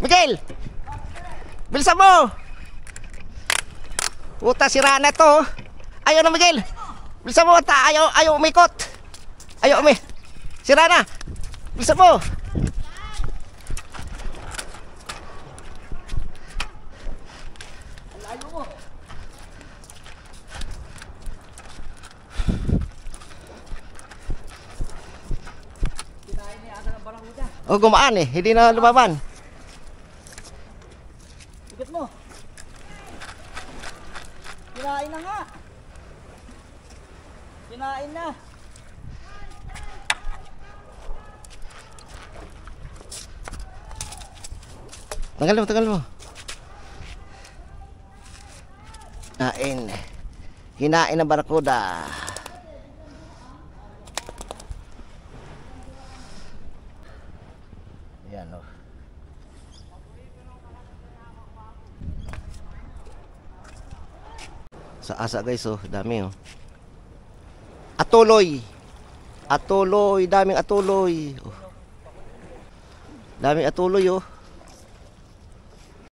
Miguel! Bilisan mo! Puta, sira na to. Ayaw na, Miguel! Bilisan mo, ayaw umikot. Ayaw sira na! Bilisan mo! Oh, gumaan eh. Hindi na lumaban. Ikot mo. Kinain na nga. Kinain na. Tanggal mo. Hinain ng barakuda. Yan o. Sa asa guys oh, dami oh. Atuloy, daming atuloy. Oh. Daming atuloy oh.